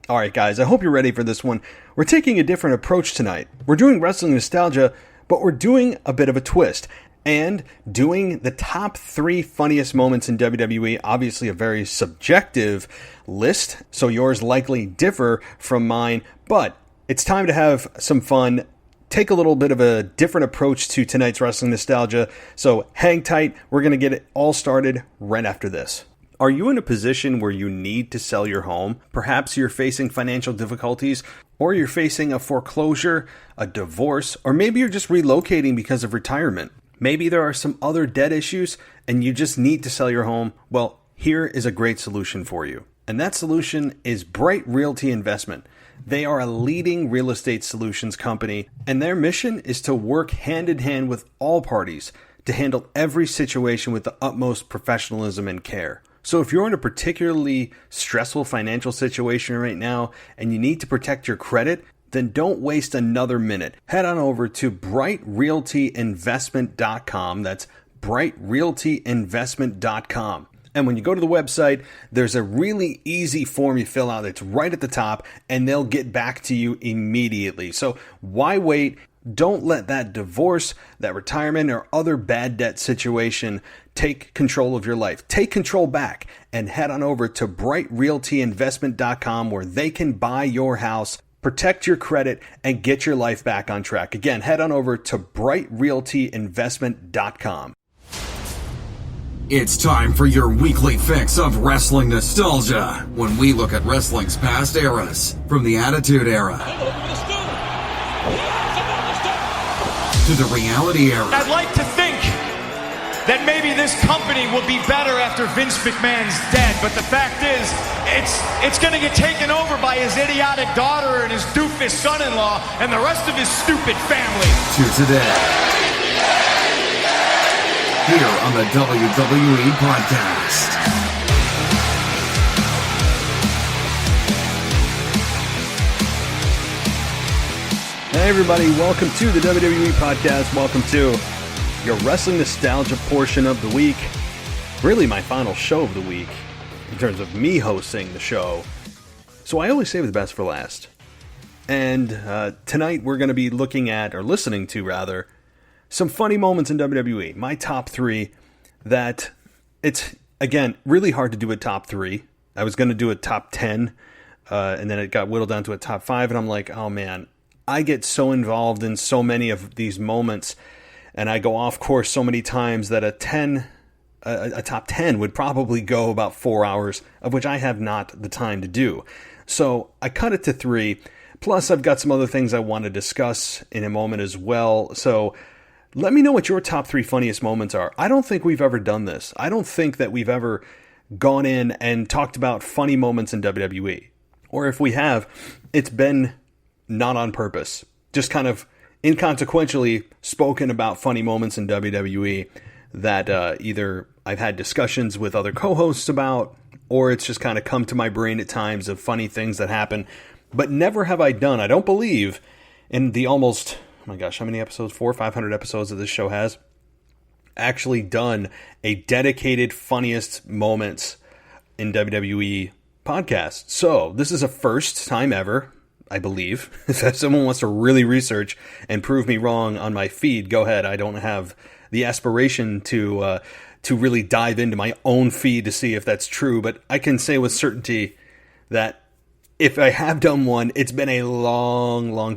All right, guys, I hope you're ready for this one. We're taking a different approach tonight. We're doing wrestling nostalgia, but we're doing a bit of a twist and doing the top 3 funniest moments in WWE. Obviously, a very subjective list, so yours likely differ from mine, but it's time to have some fun. Take a little bit of a different approach to tonight's wrestling nostalgia, so hang tight. We're going to get it all started right after this. Are you in a position where you need to sell your home? Perhaps you're facing financial difficulties, or you're facing a foreclosure, a divorce, or maybe you're just relocating because of retirement. Maybe there are some other debt issues and you just need to sell your home. Well, here is a great solution for you. And that solution is Bright Realty Investment. They are a leading real estate solutions company, and their mission is to work hand in hand with all parties to handle every situation with the utmost professionalism and care. So if you're in a particularly stressful financial situation right now and you need to protect your credit, then don't waste another minute. Head on over to brightrealtyinvestment.com. That's brightrealtyinvestment.com. And when you go to the website, there's a really easy form you fill out. It's right at the top, and they'll get back to you immediately. So why wait? Don't let that divorce, that retirement, or other bad debt situation take control of your life. Take control back and head on over to brightrealtyinvestment.com where they can buy your house, protect your credit, and get your life back on track. Again, head on over to brightrealtyinvestment.com. It's time for your weekly fix of wrestling nostalgia when we look at wrestling's past eras, from the Attitude Era to the Reality Era. I'd like to think that maybe this company will be better after Vince McMahon's dead, but the fact is, it's going to get taken over by his idiotic daughter and his doofus son-in-law and the rest of his stupid family. To today, here on the WWE Podcast. Hey everybody, welcome to the WWE Podcast. Welcome to your wrestling nostalgia portion of the week. Really my final show of the week in terms of me hosting the show. So I always save the best for last. And tonight we're going to be looking at, or listening to rather, some funny moments in WWE. My top 3 that it's, again, really hard to do a top 3. I was going to do a top 10 and then it got whittled down to a top 5 and I'm like, oh man, I get so involved in so many of these moments and I go off course so many times that a top 10 would probably go about 4 hours, of which I have not the time to do. So I cut it to 3. Plus I've got some other things I want to discuss in a moment as well. So let me know what your top 3 funniest moments are. I don't think we've ever done this. I don't think that we've ever gone in and talked about funny moments in WWE. Or if we have, it's been not on purpose. Just kind of inconsequentially spoken about funny moments in WWE that either I've had discussions with other co-hosts about, or it's just kind of come to my brain at times of funny things that happen. But never have I done, I don't believe, in the almost, oh my gosh, how many episodes? 400 or 500 episodes that this show has, actually done a dedicated funniest moments in WWE podcast. So this is a first time ever, I believe. If someone wants to really research and prove me wrong on my feed, go ahead. I don't have the aspiration to really dive into my own feed to see if that's true, but I can say with certainty that if I have done one, it's been a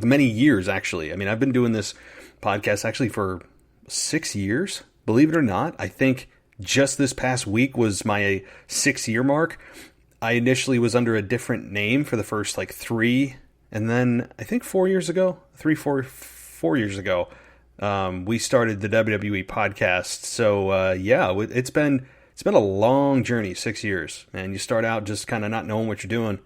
many years actually. I mean, I've been doing this podcast actually for 6 years, believe it or not. I think just this past week was my 6-year mark. I initially was under a different name for the first 3, and then I think 4 years ago, 4 years ago, we started the WWE podcast. So yeah, it's been a long journey, 6 years, and you start out just kind of not knowing what you're doing,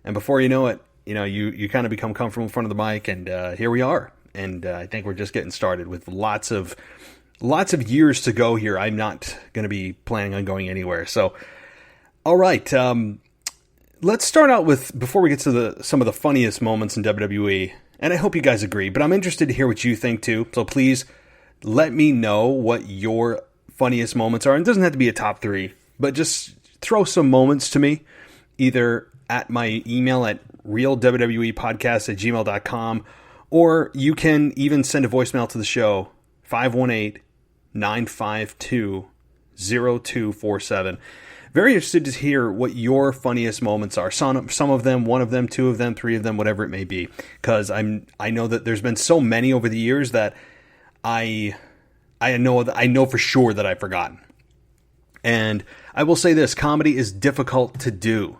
and before you know it, you kind of become comfortable in front of the mic, and here we are. And I think we're just getting started with lots of years to go here. I'm not going to be planning on going anywhere. So, all right. Let's start out with, before we get to some of the funniest moments in WWE, and I hope you guys agree, but I'm interested to hear what you think too. So please let me know what your funniest moments are. And it doesn't have to be a top 3, but just throw some moments to me, either at my email at realwwepodcast@gmail.com, or you can even send a voicemail to the show, 518-952-0247. Very interested to hear what your funniest moments are. Some of them, one of them, two of them, three of them, whatever it may be. Because I know that there's been so many over the years that I know for sure that I've forgotten. And I will say this, comedy is difficult to do.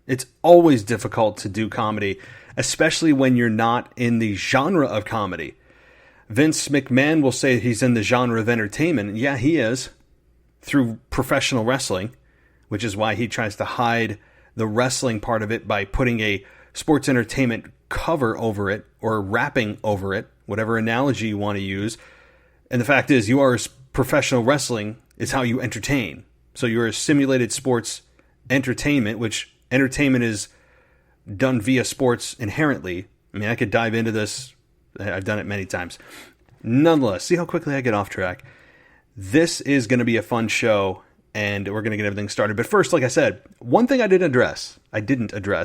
It's always difficult to do comedy, especially when you're not in the genre of comedy. Vince McMahon will say he's in the genre of entertainment. And yeah, he is, through professional wrestling, which is why he tries to hide the wrestling part of it by putting a sports entertainment cover over it, or wrapping over it, whatever analogy you want to use. And the fact is, professional wrestling is how you entertain. So you're a simulated sports entertainment, which entertainment is done via sports inherently. I mean, I could dive into this. I've done it many times. Nonetheless, see how quickly I get off track. This is going to be a fun show, and we're going to get everything started. But first, like I said, one thing I didn't address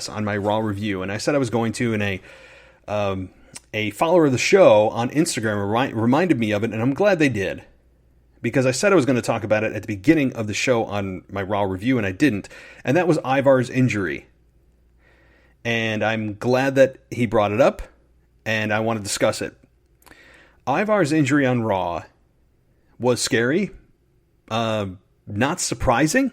on my Raw review, and I said I was going to, and a follower of the show on Instagram reminded me of it, and I'm glad they did, because I said I was going to talk about it at the beginning of the show on my Raw review, and I didn't, and that was Ivar's injury. And I'm glad that he brought it up, and I want to discuss it. Ivar's injury on Raw was scary, not surprising,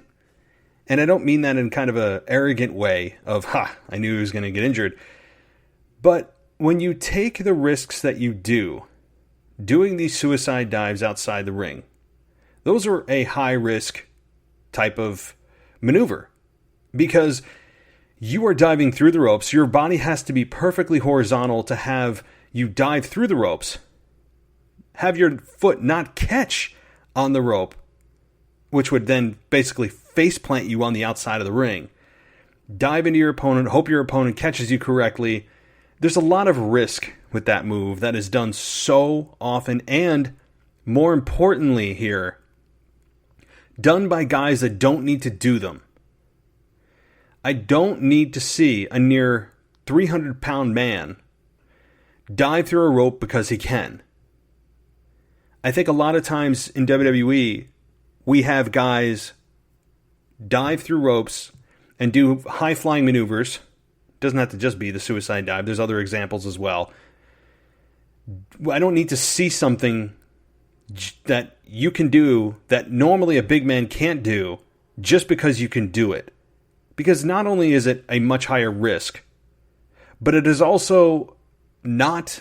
and I don't mean that in kind of an arrogant way of, I knew he was going to get injured. But when you take the risks that you do, doing these suicide dives outside the ring, those are a high-risk type of maneuver, because you are diving through the ropes. Your body has to be perfectly horizontal to have you dive through the ropes, have your foot not catch on the rope, which would then basically face plant you on the outside of the ring. Dive into your opponent, hope your opponent catches you correctly. There's a lot of risk with that move that is done so often, and more importantly here, done by guys that don't need to do them. I don't need to see a near 300-pound man dive through a rope because he can. I think a lot of times in WWE, we have guys dive through ropes and do high-flying maneuvers. Doesn't have to just be the suicide dive. There's other examples as well. I don't need to see something that you can do that normally a big man can't do just because you can do it. Because not only is it a much higher risk, but it is also not,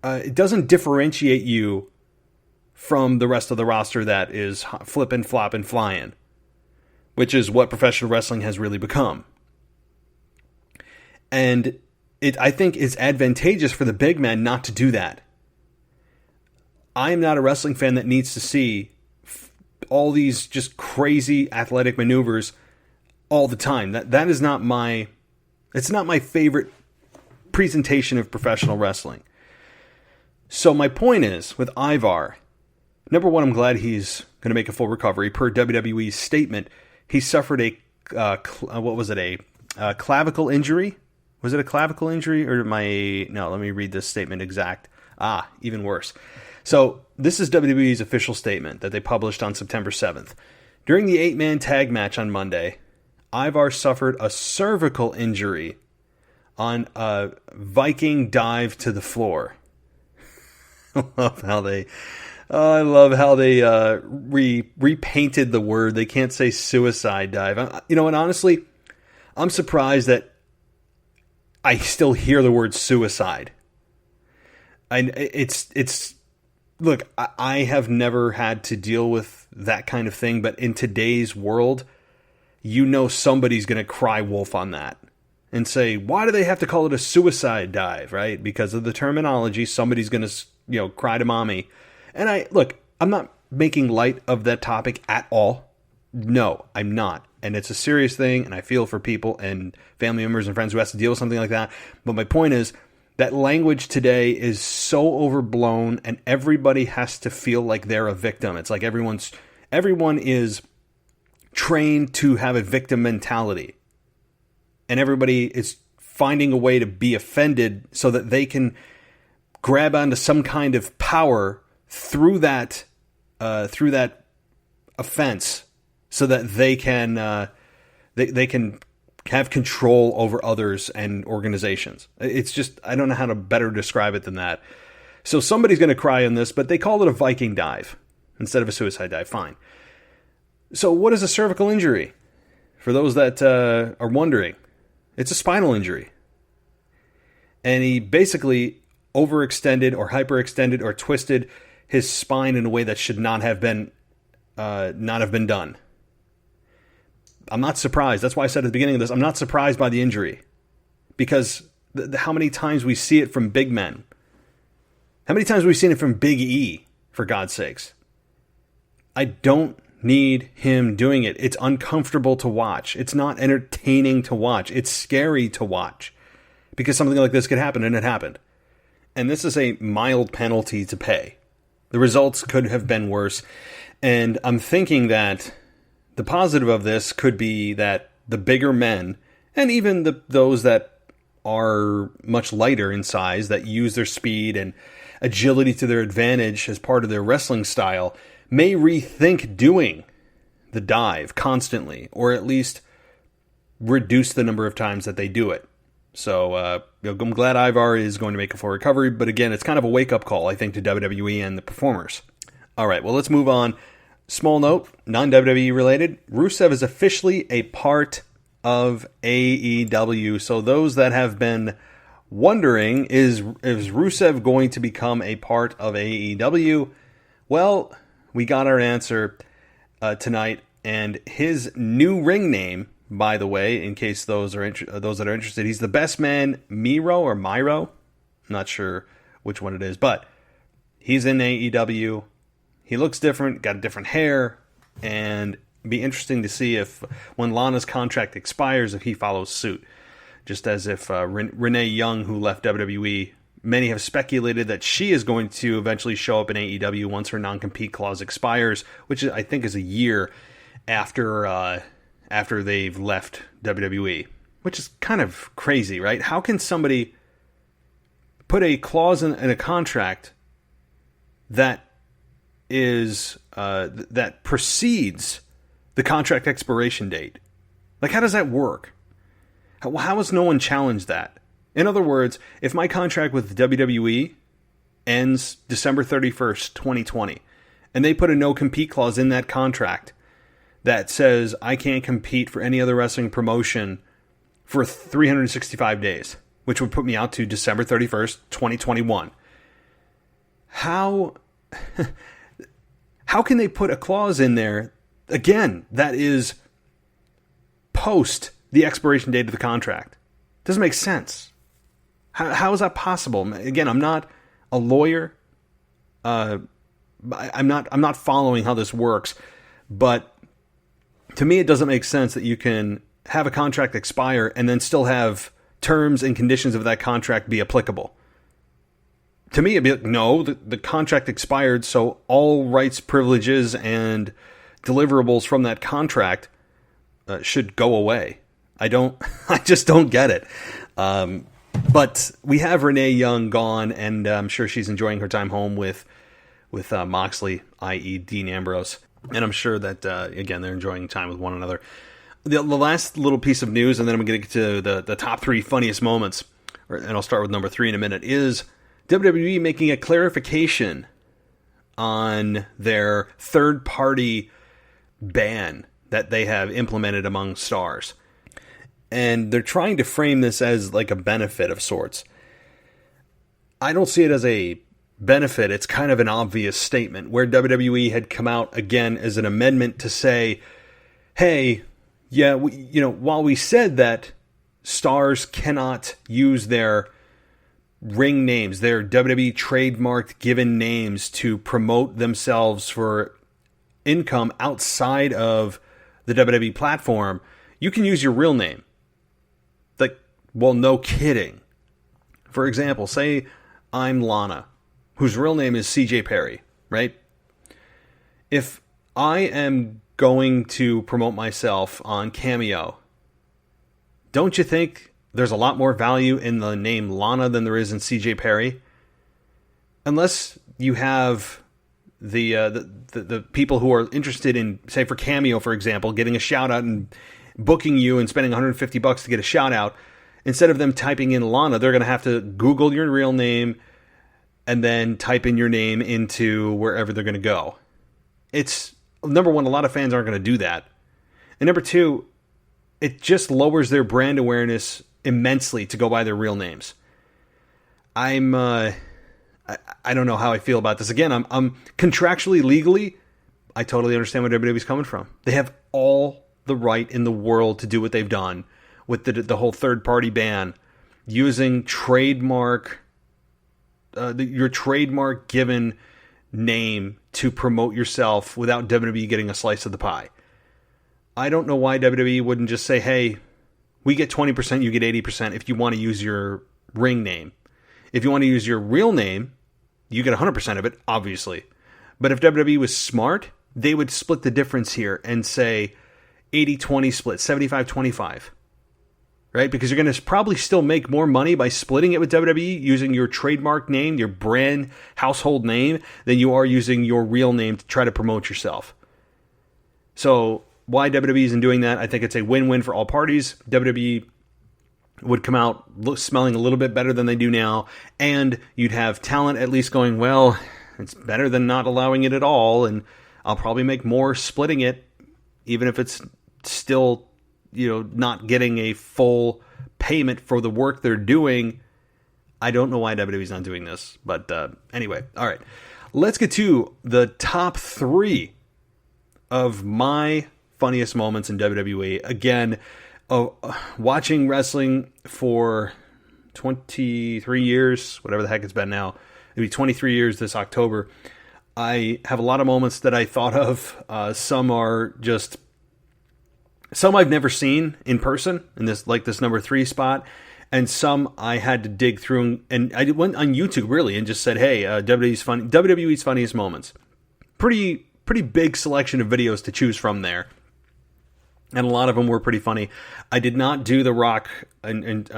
it doesn't differentiate you from the rest of the roster that is flipping, flopping, flying, which is what professional wrestling has really become. And I think it's advantageous for the big man not to do that. I am not a wrestling fan that needs to see all these just crazy athletic maneuvers all the time. That is not it's not my favorite presentation of professional wrestling. So my point is, with Ivar, number one, I'm glad he's going to make a full recovery. Per WWE's statement, he suffered a clavicle injury. Was it a clavicle injury or no, let me read this statement exact. Even worse. So this is WWE's official statement that they published on September 7th. During the 8-man tag match on Monday, Ivar suffered a cervical injury on a Viking dive to the floor. I love how they repainted the word. They can't say suicide dive. And honestly, I'm surprised that I still hear the word suicide. Look, I have never had to deal with that kind of thing, but in today's world, somebody's going to cry wolf on that and say, why do they have to call it a suicide dive, right? Because of the terminology, somebody's going to, cry to mommy. And I'm not making light of that topic at all. No, I'm not. And it's a serious thing, and I feel for people and family members and friends who has to deal with something like that. But my point is that language today is so overblown, and everybody has to feel like they're a victim. It's like everyone is trained to have a victim mentality. And everybody finding a way to be offended so that they can grab onto some kind of power through that offense, so that they can they can have control over others and organizations. It's just, I don't know how to better describe it than that. So somebody's going to cry on this, but they call it a Viking dive instead of a suicide dive. Fine. So what is a cervical injury? For those that are wondering, it's a spinal injury. And he basically overextended or hyperextended or twisted his spine in a way that should not have been done. I'm not surprised. That's why I said at the beginning of this, I'm not surprised by the injury. Because how many times we see it from big men. How many times have we seen it from Big E, for God's sakes? I don't need him doing it. It's uncomfortable to watch. It's not entertaining to watch. It's scary to watch. Because something like this could happen, and it happened. And this is a mild penalty to pay. The results could have been worse. And I'm thinking that the positive of this could be that the bigger men, and even those that are much lighter in size, that use their speed and agility to their advantage as part of their wrestling style, may rethink doing the dive constantly, or at least reduce the number of times that they do it. So I'm glad Ivar is going to make a full recovery, but again, it's kind of a wake-up call, I think, to WWE and the performers. All right, well, let's move on. Small note, non-WWE related, Rusev is officially a part of AEW. So those that have been wondering, is Rusev going to become a part of AEW? Well, we got our answer tonight, and his new ring name, by the way, in case those that are interested, he's the Best Man Miro or Myro. I'm not sure which one it is, but he's in AEW. He looks different, got a different hair, and it'd be interesting to see if, when Lana's contract expires, if he follows suit. Just as if Renee Young, who left WWE, many have speculated that she is going to eventually show up in AEW once her non-compete clause expires, which I think is a year after they've left WWE, which is kind of crazy, right? How can somebody put a clause in a contract that precedes the contract expiration date? Like, how does that work? How has no one challenged that? In other words, if my contract with WWE ends December 31st, 2020, and they put a no-compete clause in that contract that says I can't compete for any other wrestling promotion for 365 days, which would put me out to December 31st, 2021, how can they put a clause in there, again, that is post the expiration date of the contract? Doesn't make sense. How is that possible? Again, I'm not a lawyer. I'm not following how this works, but to me, it doesn't make sense that you can have a contract expire and then still have terms and conditions of that contract be applicable. To me, it'd be like, no, the contract expired, so all rights, privileges, and deliverables from that contract should go away. I just don't get it. But we have Renee Young gone, and I'm sure she's enjoying her time home with Moxley, i.e. Dean Ambrose. And I'm sure that, again, they're enjoying time with one another. The last little piece of news, and then I'm going to get to the top three funniest moments, and I'll start with number 3 in a minute, is WWE making a clarification on their third-party ban that they have implemented among stars. And they're trying to frame this as like a benefit of sorts. I don't see it as a benefit. It's kind of an obvious statement where WWE had come out again as an amendment to say, hey, yeah, while we said that stars cannot use their ring names, their WWE trademarked given names to promote themselves for income outside of the WWE platform, you can use your real name. Like, well, no kidding. For example, say I'm Lana, whose real name is CJ Perry, right? If I am going to promote myself on Cameo, don't you think there's a lot more value in the name Lana than there is in CJ Perry. Unless you have the people who are interested in, say for Cameo, for example, getting a shout out and booking you and spending $150 to get a shout out, instead of them typing in Lana, they're going to have to Google your real name and then type in your name into wherever they're going to go. It's, number one, a lot of fans aren't going to do that. And number two, it just lowers their brand awareness immensely to go by their real names. I don't know how I feel about this. Again, I'm contractually, legally, I totally understand where WWE's coming from. They have all the right in the world to do what they've done with the whole third-party ban, using your trademark-given name to promote yourself without WWE getting a slice of the pie. I don't know why WWE wouldn't just say, hey, we get 20%, you get 80% if you want to use your ring name. If you want to use your real name, you get 100% of it, obviously. But if WWE was smart, they would split the difference here and say 80-20 split, 75-25. Right? Because you're going to probably still make more money by splitting it with WWE using your trademark name, your brand household name, than you are using your real name to try to promote yourself. So why WWE isn't doing that, I think it's a win-win for all parties. WWE would come out smelling a little bit better than they do now, and you'd have talent at least going, well, it's better than not allowing it at all, and I'll probably make more splitting it, even if it's still, not getting a full payment for the work they're doing. I don't know why WWE's not doing this, but anyway, all right. Let's get to the top 3 of my funniest moments in WWE. Again, watching wrestling for 23 years, whatever the heck it's been now, it'll be 23 years this October. I have a lot of moments that I thought of. Some I've never seen in person, in this number 3 spot, and some I had to dig through, and I went on YouTube really and just said, hey, WWE's funniest moments. Pretty big selection of videos to choose from there. And a lot of them were pretty funny. I did not do The Rock and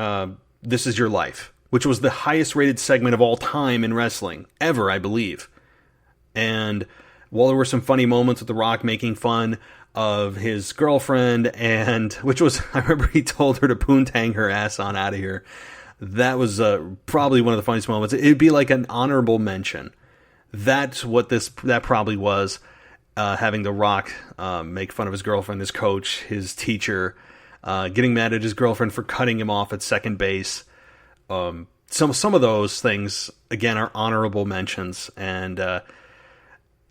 This Is Your Life, which was the highest rated segment of all time in wrestling, ever, I believe. And while there were some funny moments with The Rock making fun of his girlfriend, and I remember he told her to poontang her ass on out of here. That was probably one of the funniest moments. It'd be like an honorable mention. That's what that probably was. Having The Rock make fun of his girlfriend, his coach, his teacher, getting mad at his girlfriend for cutting him off at second base. Some of those things, again, are honorable mentions. And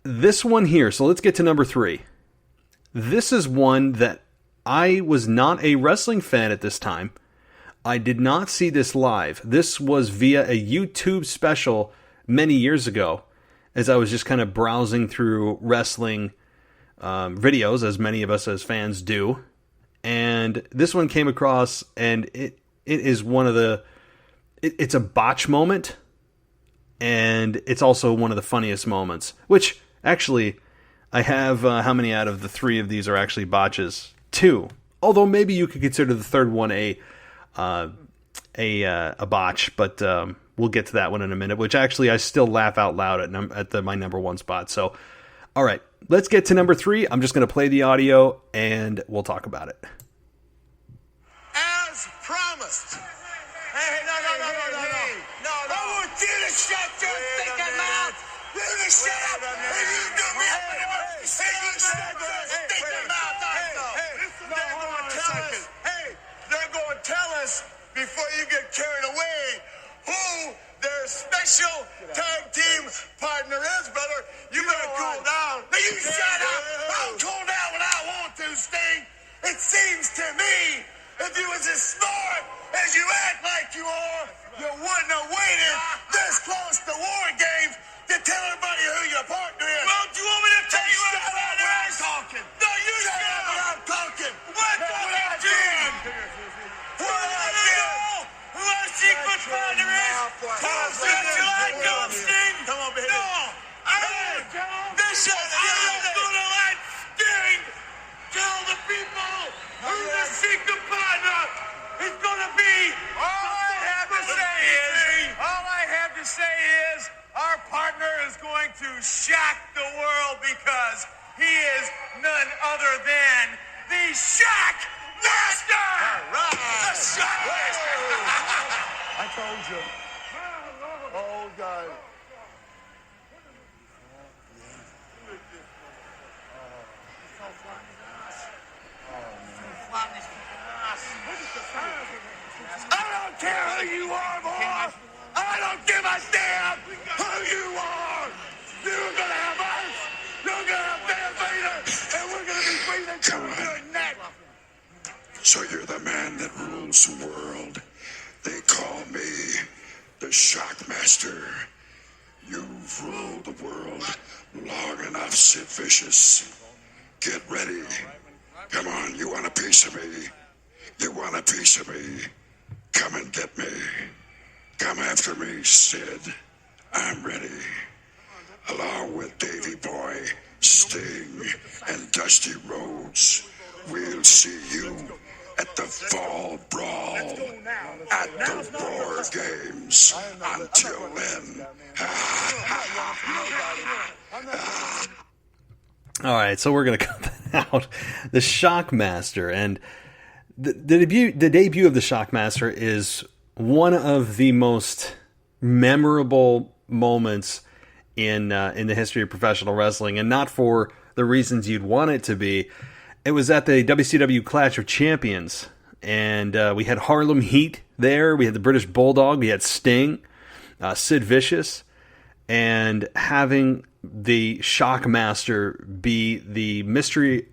this one here, so let's get to number 3. This is one that I was not a wrestling fan at this time. I did not see this live. This was via a YouTube special many years ago, as I was just kind of browsing through wrestling videos, as many of us as fans do. And this one came across, and it is one of the... It's a botch moment, and it's also one of the funniest moments. Which, actually, I have... how many out of the 3 of these are actually botches? 2. Although maybe you could consider the third one a botch, but... we'll get to that one in a minute, which actually I still laugh out loud at my number 1 spot. So, all right, let's get to number 3. I'm just going to play the audio, and we'll talk about it. As promised. Hey, no. I want you to shut your stinking mouth. You to shut up. And you do me up in the mouth. Hey, you shut your stinking mouth. They're going to tell us before you get carried away who their special tag team partner is, brother. You better cool down. Now you shut up. I'll cool down when I want to, Sting. It seems to me, if you was as smart as you act like you are, you wouldn't have waited this close to War Games to tell everybody who your partner is. Well, do you want me to tell you what I'm talking? No, you shut up when I'm talking. What I did? What I did? Who our secret partner is? Don't you like him, Sting? Come on, baby. No, I don't. This is gonna let Sting tell the people who the secret partner He's gonna be. All I have to say is, our partner is going to shock the world because he is none other than the Shock Master. All right. The Shock Master. I told you. Oh, God. I don't care who you are, boy. I don't give a damn who you are. You're gonna have us. You're gonna have Van Vader, and we're gonna be breathing through your neck. So you're the man that rules the world. They call me the Shockmaster. You've ruled the world long enough, Sid Vicious. Get ready. Come on, you want a piece of me? You want a piece of me? Come and get me. Come after me, Sid. I'm ready. Along with Davey Boy, Sting, and Dusty Rhodes, we'll see you at the Fall Brawl at the War Games. Until then. All right, so we're going to cut that out. The Shockmaster. And the debut of the Shockmaster is one of the most memorable moments in the history of professional wrestling, and not for the reasons you'd want it to be. It was at the WCW Clash of Champions, and we had Harlem Heat there, we had the British Bulldog, we had Sting, Sid Vicious, and having the Shockmaster be the mystery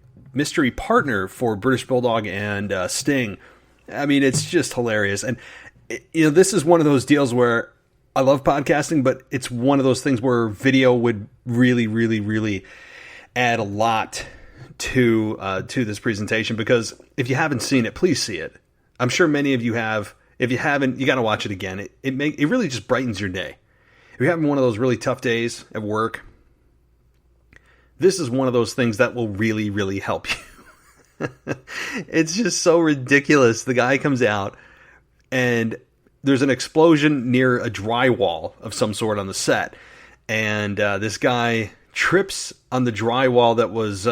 partner for British Bulldog and Sting. I mean, it's just hilarious. And this is one of those deals where I love podcasting, but it's one of those things where video would really, really, really add a lot to this presentation, because if you haven't seen it, please see it. I'm sure many of you have. If you haven't, you got to watch it again. It really just brightens your day. If you're having one of those really tough days at work, this is one of those things that will really, really help you. It's just so ridiculous. The guy comes out and there's an explosion near a drywall of some sort on the set. And this guy trips on the drywall that was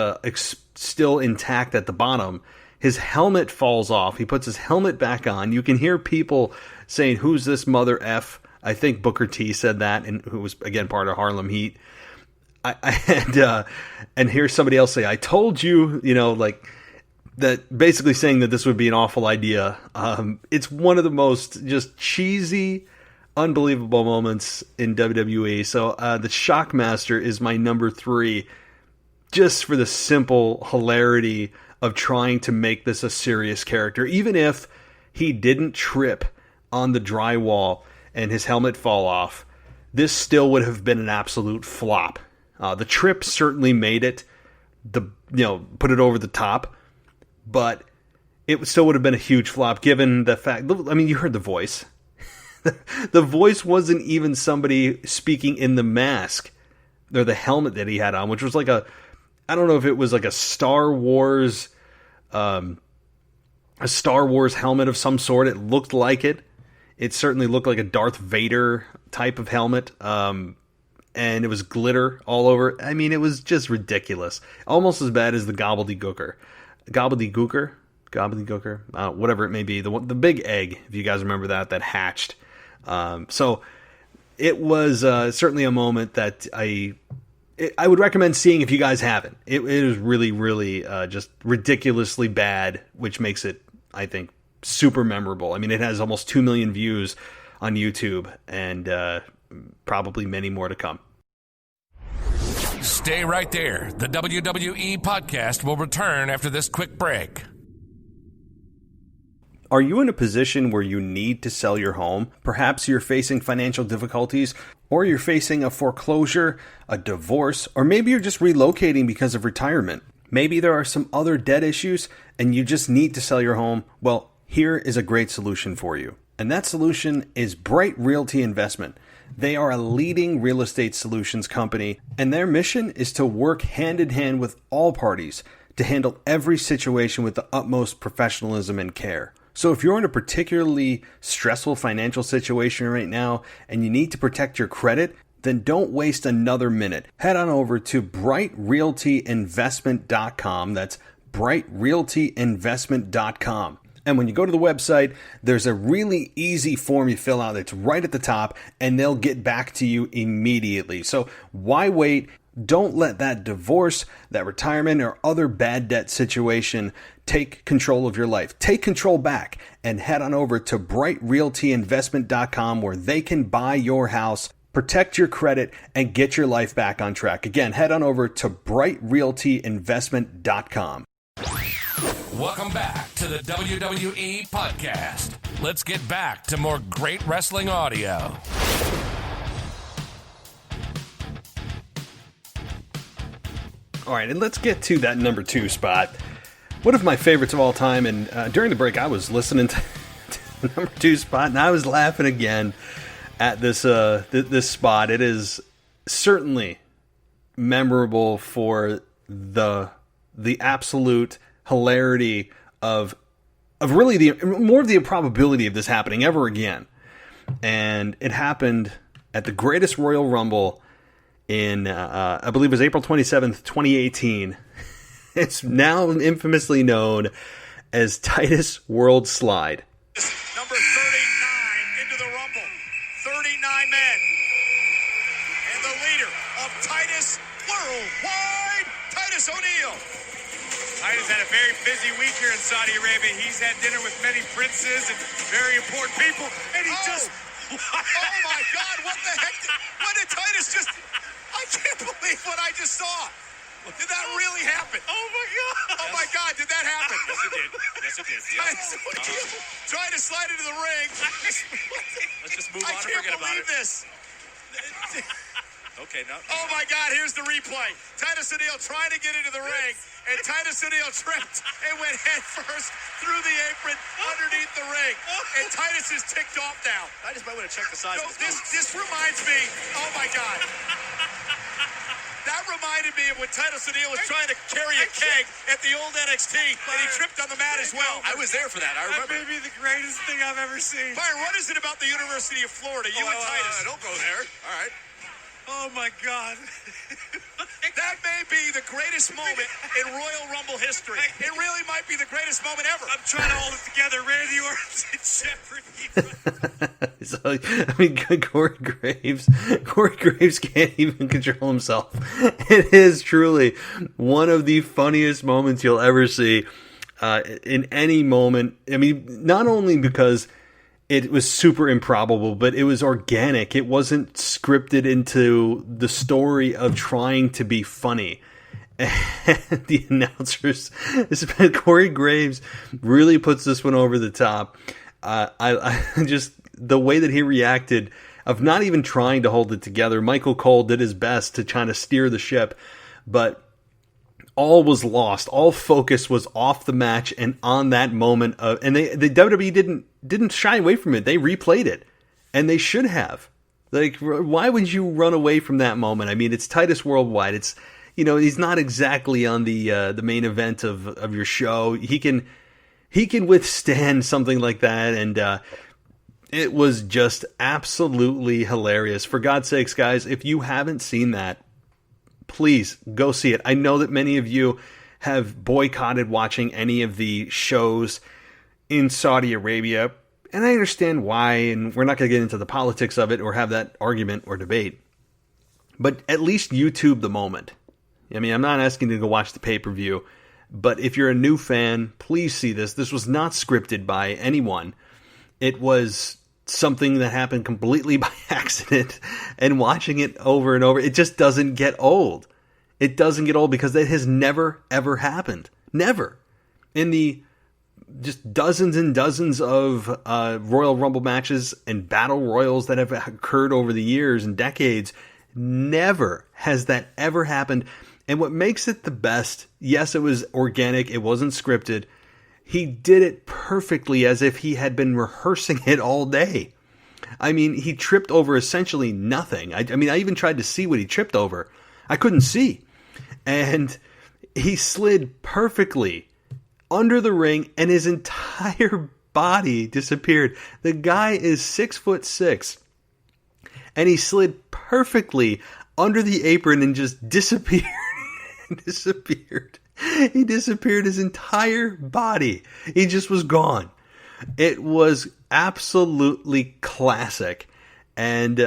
still intact at the bottom. His helmet falls off. He puts his helmet back on. You can hear people saying, "Who's this mother F?" I think Booker T said that, and who was, again, part of Harlem Heat. And hear somebody else say, "I told you," like that, basically saying that this would be an awful idea. It's one of the most just cheesy, unbelievable moments in WWE. So the Shockmaster is my number 3, just for the simple hilarity of trying to make this a serious character. Even if he didn't trip on the drywall and his helmet fall off, this still would have been an absolute flop. The trip certainly made it, put it over the top, but it still would have been a huge flop given the fact, I mean, you heard the voice. The voice wasn't even somebody speaking in the mask, or the helmet that he had on, which was like I don't know if it was like a Star Wars helmet of some sort. It looked like it. It certainly looked like a Darth Vader type of helmet. And it was glitter all over. I mean, it was just ridiculous. Almost as bad as the Gobbledygooker, whatever it may be. The big egg, if you guys remember that hatched. So it was certainly a moment that I would recommend seeing if you guys haven't. It is really, really just ridiculously bad, which makes it, I think, super memorable. I mean, it has almost 2 million views on YouTube, and probably many more to come. Stay right there. The WWE podcast will return after this quick break. Are you in a position where you need to sell your home? Perhaps you're facing financial difficulties, or you're facing a foreclosure, a divorce, or maybe you're just relocating because of retirement. Maybe there are some other debt issues and you just need to sell your home. Well, here is a great solution for you. And that solution is Bright Realty Investment. They are a leading real estate solutions company, and their mission is to work hand in hand with all parties to handle every situation with the utmost professionalism and care. So if you're in a particularly stressful financial situation right now and you need to protect your credit, then don't waste another minute. Head on over to brightrealtyinvestment.com. That's brightrealtyinvestment.com. And when you go to the website, there's a really easy form you fill out that's right at the top, and they'll get back to you immediately. So why wait? Don't let that divorce, that retirement, or other bad debt situation take control of your life. Take control back and head on over to brightrealtyinvestment.com where they can buy your house, protect your credit, and get your life back on track. Again, head on over to brightrealtyinvestment.com. Welcome back to the WWE Podcast. Let's get back to more great wrestling audio. All right, and let's get to that number 2 spot. One of my favorites of all time, and during the break I was listening to the number 2 spot, and I was laughing again at this this spot. It is certainly memorable for the absolute hilarity of really the more of the improbability of this happening ever again. And it happened at the Greatest Royal Rumble in I believe it was April 27th, 2018. It's now infamously known as Titus World Slide. Number 39 into the Rumble. 39 men. And the leader of Titus Worldwide, Titus O'Neil. Titus had a very busy week here in Saudi Arabia. He's had dinner with many princes and very important people. And he just... Oh my God, what the heck? What did Titus just... I can't believe what I just saw. Did that really happen? Oh my God. Oh my God, did that happen? Yes, it did. Yes, it did. Titus O'Neil trying to slide into the ring. Let's just move on and forget about it. I can't believe this. Okay, now. Oh my God, here's the replay. Titus O'Neil trying to get into the ring, and Titus O'Neil tripped and went head first through the apron underneath the ring. And Titus is ticked off now. I just might want to check the size No, of this. this reminds me, oh my God. That reminded me of when Titus O'Neil was trying to carry a keg at the old NXT, and he tripped on the mat as well. I was there for that. I remember. That may be the greatest thing I've ever seen. Byron, what is it about the University of Florida, you and Titus? Don't go there. All right. Oh my God. That may be the greatest moment in Royal Rumble history. It really might be the greatest moment ever. I'm trying to hold it together. Randy Orton and Jeopardy. So, I mean, Corey Graves can't even control himself. It is truly one of the funniest moments you'll ever see in any moment. I mean, not only because it was super improbable, but it was organic. It wasn't scripted into the story of trying to be funny. And the announcers, Corey Graves really puts this one over the top. I just, the way that he reacted of not even trying to hold it together. Michael Cole did his best to try to steer the ship, but all was lost. All focus was off the match and on that moment of, and the WWE didn't shy away from it. They replayed it, and they should have. Like, why would you run away from that moment? I mean, it's Titus Worldwide. It's, you know, he's not exactly on the main event of your show. He can withstand something like that, and it was just absolutely hilarious. For God's sakes, guys, if you haven't seen that, please go see it. I know that many of you have boycotted watching any of the shows in Saudi Arabia, and I understand why, and we're not going to get into the politics of it or have that argument or debate, but at least YouTube the moment. I mean, I'm not asking you to go watch the pay-per-view, but if you're a new fan, please see this. This was not scripted by anyone. It was something that happened completely by accident, and watching it over and over, it just doesn't get old. It doesn't get old because it has never, ever happened. Never. In the just dozens and dozens of Royal Rumble matches and Battle Royals that have occurred over the years and decades, never has that ever happened. And what makes it the best, yes, it was organic, it wasn't scripted. He did it perfectly as if he had been rehearsing it all day. I mean, he tripped over essentially nothing. I mean, I even tried to see what he tripped over. I couldn't see. And he slid perfectly under the ring, and his entire body disappeared. The guy is 6'6", and he slid perfectly under the apron and just disappeared. Disappeared. He disappeared his entire body. He just was gone. It was absolutely classic. And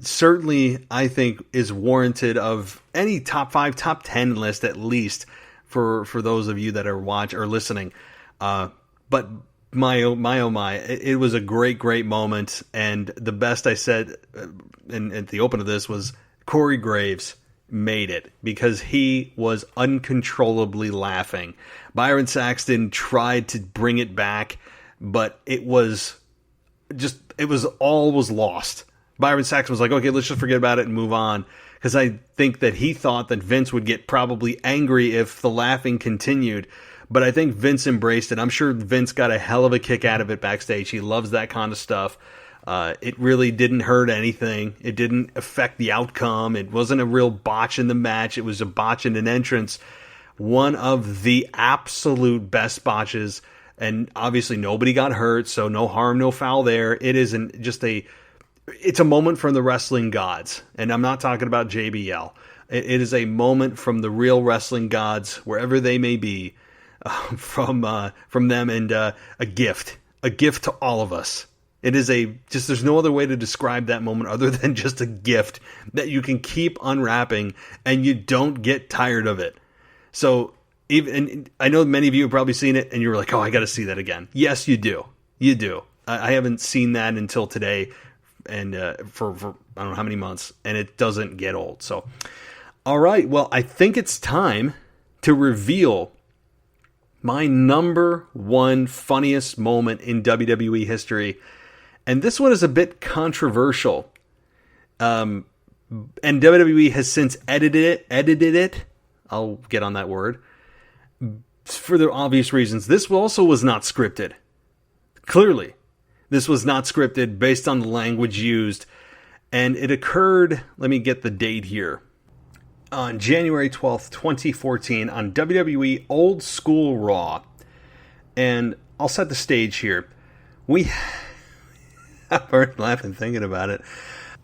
certainly, I think, is warranted of any top 5, top 10 list at least for those of you that are or listening. But my oh my, it was a great moment. And the best I said at the open of this was Corey Graves made it because he was uncontrollably laughing. Byron Saxton tried to bring it back, but it was all was lost. Byron Saxton was like, okay, let's just forget about it and move on. Because I think that he thought that Vince would get probably angry if the laughing continued. But I think Vince embraced it. I'm sure Vince got a hell of a kick out of it backstage. He loves that kind of stuff. It really didn't hurt anything. It didn't affect the outcome. It wasn't a real botch in the match. It was a botch in an entrance. One of the absolute best botches. And obviously nobody got hurt, so no harm, no foul there. It isn't just it's a moment from the wrestling gods. And I'm not talking about JBL. It is a moment from the real wrestling gods, wherever they may be, from them, and a gift to all of us. It is there's no other way to describe that moment other than just a gift that you can keep unwrapping and you don't get tired of it. So and I know many of you have probably seen it and you're like, oh, I got to see that again. Yes, you do. You do. I haven't seen that until today, and for I don't know how many months, and it doesn't get old. So, all right. Well, I think it's time to reveal my number one funniest moment in WWE history. And this one is a bit controversial. And WWE has since edited it. I'll get on that word. For the obvious reasons. This also was not scripted. Clearly, this was not scripted based on the language used. And it occurred, let me get the date here, on January 12th, 2014 on WWE Old School Raw. And I'll set the stage here. I'm already laughing thinking about it.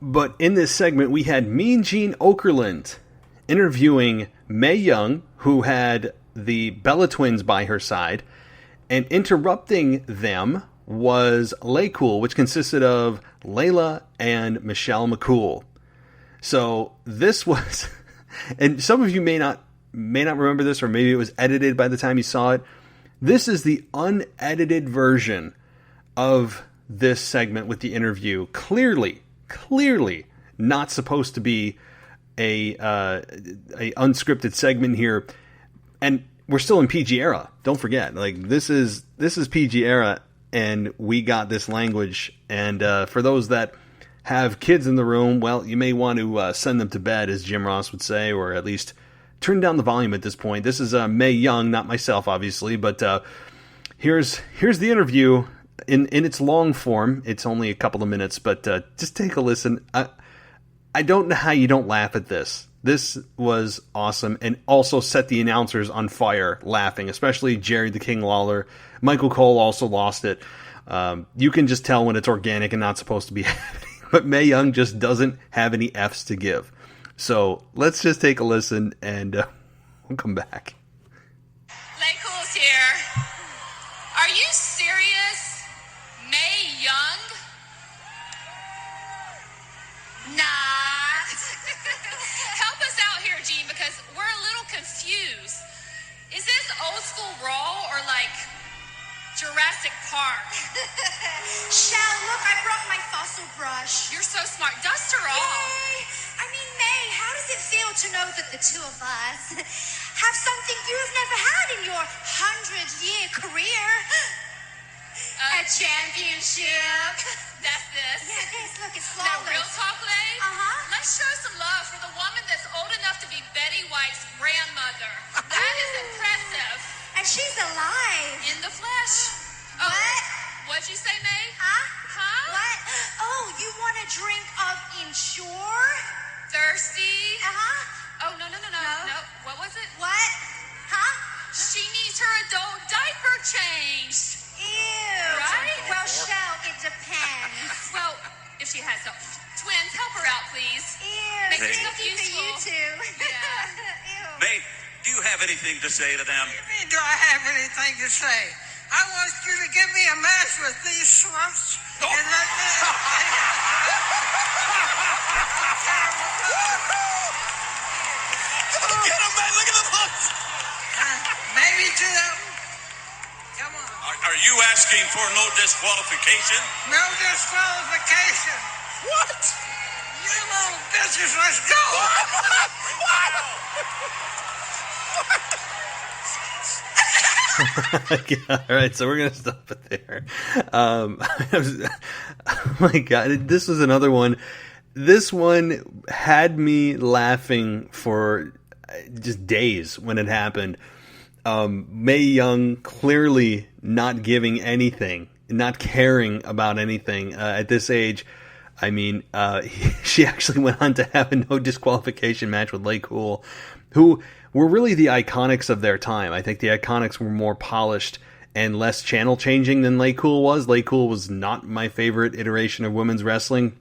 But in this segment, we had Mean Gene Okerlund interviewing Mae Young, who had the Bella Twins by her side, and interrupting them was Laycool, which consisted of Layla and Michelle McCool. So this was, and some of you may not remember this, or maybe it was edited by the time you saw it. This is the unedited version of this segment with the interview. Clearly not supposed to be a unscripted segment here. And we're still in PG era. Don't forget, like this is PG era, and we got this language. And for those that have kids in the room, well, you may want to send them to bed, as Jim Ross would say, or at least turn down the volume at this point. This is Mae Young, not myself, obviously, but here's the interview in its long form. It's only a couple of minutes, but just take a listen. I don't know how you don't laugh at this. This was awesome, and also set the announcers on fire laughing, especially Jerry the King Lawler. Michael Cole also lost it. You can just tell when it's organic and not supposed to be happening. But Mae Young just doesn't have any F's to give. So let's just take a listen, and we'll come back. Laycool's here. Are you serious? Mae Young? Not. Help us out here, Gene, because we're a little confused. Is this old school Raw or like Jurassic Park? Shell, look, I brought my fossil brush. You're so smart. Dust her off. Yay. I mean, May, how does it feel to know that the two of us have something you've never had in your 100-year career? A championship. That's this. Yeah, this. Look, it's Now, flawless. real talk, Lay? Uh-huh. Let's show some love for the woman that's old enough to be Betty White's grandmother. That is impressive. And she's alive. In the flesh. Oh, What? what'd you say, May? Huh? What? Oh, you want a drink of Ensure? Thirsty? Uh-huh. Oh, no. What was it? What? Huh? She needs her adult diaper changed. Ew. Right? Well, Shell, it depends. Well, if she has some twins, help her out, please. Ew, Make thank yourself you for you useful. two. Yeah. Ew. Babe, do you have anything to say to them? What do you mean, do I have anything to say? I want you to give me a match with these slumps and let me... Get him, man! Look at the looks! Maybe two of them. Come on. Are you asking for no disqualification? No disqualification. What? You little bitches, let's go. All right, so we're gonna stop it there. Oh my God, this was another one. This one had me laughing for just days when it happened. Mae Young clearly not giving anything, not caring about anything at this age. I mean, she actually went on to have a no disqualification match with Lay Cool, who were really the Iconics of their time. I think the Iconics were more polished and less channel changing than Lay Cool was. Lay Cool was not my favorite iteration of women's wrestling.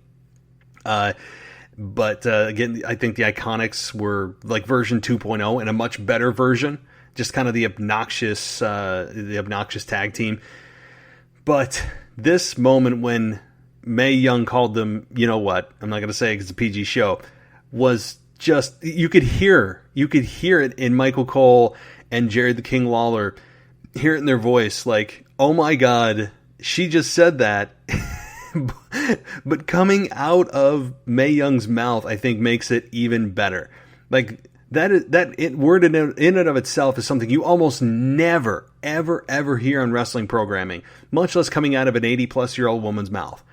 But again, I think the Iconics were like version 2.0 and a much better version. Just kind of the obnoxious tag team. But this moment when Mae Young called them, you know what? I'm not going to say it because it's a PG show. Was just, you could hear it in Michael Cole and Jared the King Lawler. Hear it in their voice, like, oh my God, she just said that. But coming out of Mae Young's mouth, I think makes it even better. Like that word in and of itself is something you almost never, ever hear on wrestling programming, much less coming out of an 80-plus-year-old woman's mouth.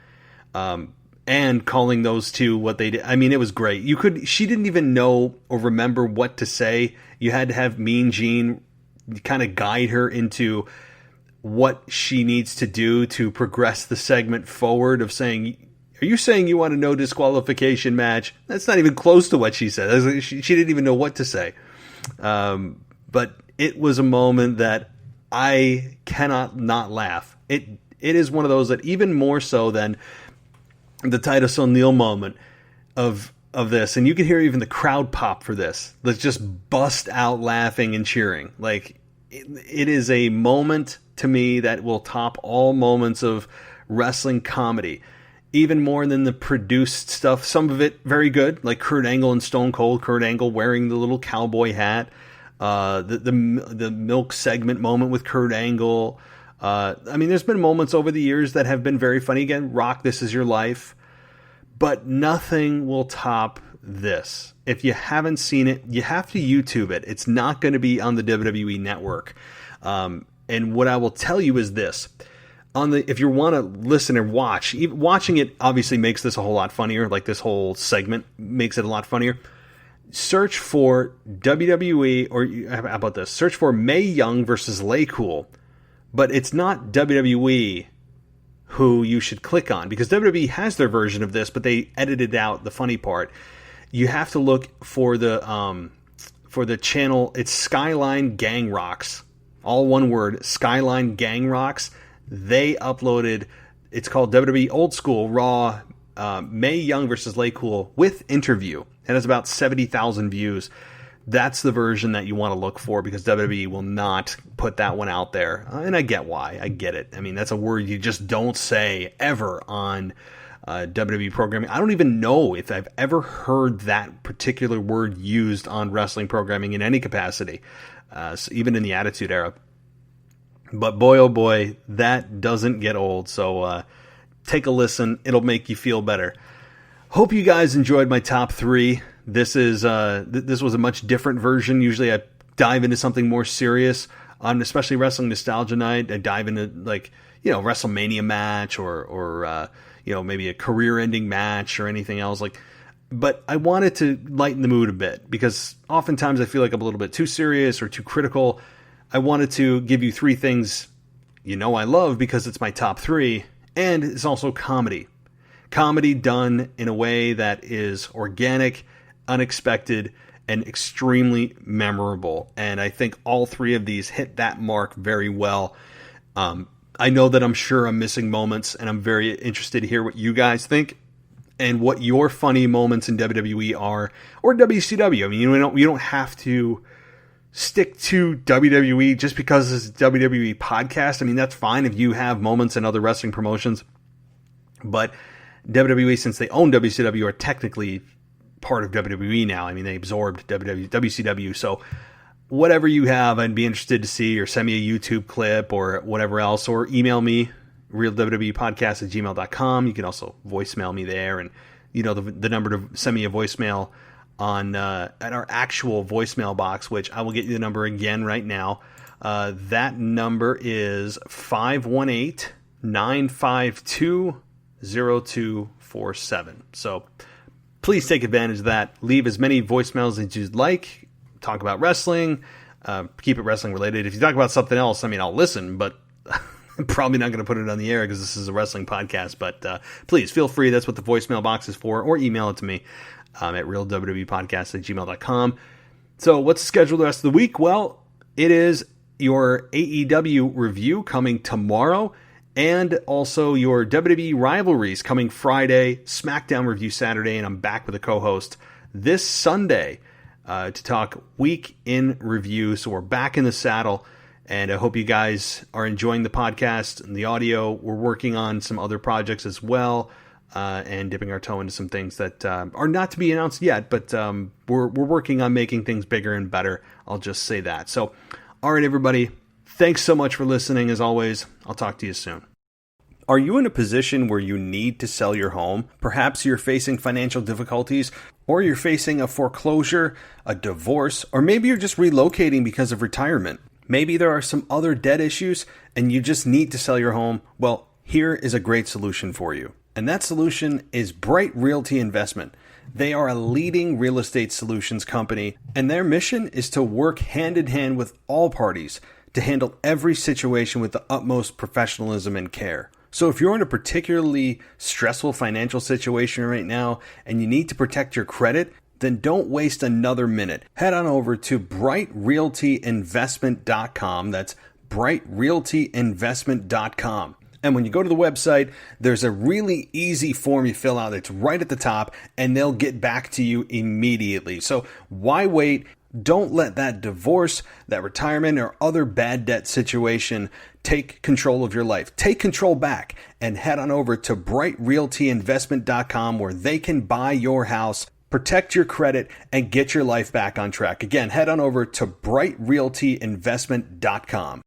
And calling those two what they did. I mean, it was great. She didn't even know or remember what to say. You had to have Mean Gene kind of guide her into what she needs to do to progress the segment forward of saying, are you saying you want a no disqualification match? That's not even close to what she said. She didn't even know what to say. But it was a moment that I cannot not laugh. It is one of those that even more so than the Titus O'Neil moment of this. And you can hear even the crowd pop for this. Let's just bust out laughing and cheering. Like it is a moment to me that will top all moments of wrestling comedy, even more than the produced stuff. Some of it very good, like Kurt Angle and Stone Cold. Kurt Angle wearing the little cowboy hat, the milk segment moment with Kurt Angle. I mean, there's been moments over the years that have been very funny. Again, Rock, This Is Your Life, but nothing will top this. If you haven't seen it, you have to YouTube it. It's not going to be on the WWE Network. And what I will tell you is this: if you want to listen and watch, watching it obviously makes this a whole lot funnier. Like this whole segment makes it a lot funnier. Search for WWE, or how about this? Search for Mae Young versus Lay Cool, but it's not WWE who you should click on, because WWE has their version of this, but they edited out the funny part. You have to look for the channel. It's Skyline Gang Rocks. All one word, Skyline Gang Rocks. They uploaded, it's called WWE Old School Raw, Mae Young versus Lay Cool with interview. It has about 70,000 views. That's the version that you want to look for, because WWE will not put that one out there. And I get why. I get it. I mean, that's a word you just don't say ever on WWE programming. I don't even know if I've ever heard that particular word used on wrestling programming in any capacity. So even in the Attitude Era. But boy, oh boy, that doesn't get old. So take a listen. It'll make you feel better. Hope you guys enjoyed my top three. This is this was a much different version. Usually I dive into something more serious on especially Wrestling Nostalgia Night. I dive into WrestleMania match or maybe a career-ending match or anything else like. But I wanted to lighten the mood a bit, because oftentimes I feel like I'm a little bit too serious or too critical. I wanted to give you three things I love, because it's my top three, and it's also comedy. Comedy done in a way that is organic, unexpected, and extremely memorable. And I think all three of these hit that mark very well. I I know that I'm sure I'm missing moments, and I'm very interested to hear what you guys think and what your funny moments in WWE are, or WCW. I mean, you don't have to stick to WWE just because it's a WWE podcast. I mean, that's fine if you have moments in other wrestling promotions. But WWE, since they own WCW, are technically part of WWE now. I mean, they absorbed WCW. So whatever you have, I'd be interested to see, or send me a YouTube clip or whatever else, or email me, realwwepodcast@gmail.com. You can also voicemail me there, and the number to send me a voicemail on at our actual voicemail box, which I will get you the number again right now. That number is 518-952-0247. So please take advantage of that. Leave as many voicemails as you'd like. Talk about wrestling. Keep it wrestling related. If you talk about something else, I mean, I'll listen, but I'm probably not going to put it on the air because this is a wrestling podcast. But please feel free. That's what the voicemail box is for. Or email it to me at realwwepodcast@gmail.com. So what's the schedule the rest of the week? Well, it is your AEW review coming tomorrow, and also your WWE rivalries coming Friday, SmackDown review Saturday, and I'm back with a co-host this Sunday to talk week in review. So we're back in the saddle, and I hope you guys are enjoying the podcast and the audio. We're working on some other projects as well, and dipping our toe into some things that are not to be announced yet, but we're working on making things bigger and better. I'll just say that. So, all right, everybody. Thanks so much for listening. As always, I'll talk to you soon. Are you in a position where you need to sell your home? Perhaps you're facing financial difficulties, or you're facing a foreclosure, a divorce, or maybe you're just relocating because of retirement. Maybe there are some other debt issues and you just need to sell your home. Well, here is a great solution for you. And that solution is Bright Realty Investment. They are a leading real estate solutions company, and their mission is to work hand in hand with all parties to handle every situation with the utmost professionalism and care. So if you're in a particularly stressful financial situation right now and you need to protect your credit, then don't waste another minute. Head on over to brightrealtyinvestment.com. That's brightrealtyinvestment.com. And when you go to the website, there's a really easy form you fill out. It's right at the top, and they'll get back to you immediately. So why wait? Don't let that divorce, that retirement, or other bad debt situation take control of your life. Take control back and head on over to brightrealtyinvestment.com, where they can buy your house, protect your credit, and get your life back on track. Again, head on over to brightrealtyinvestment.com.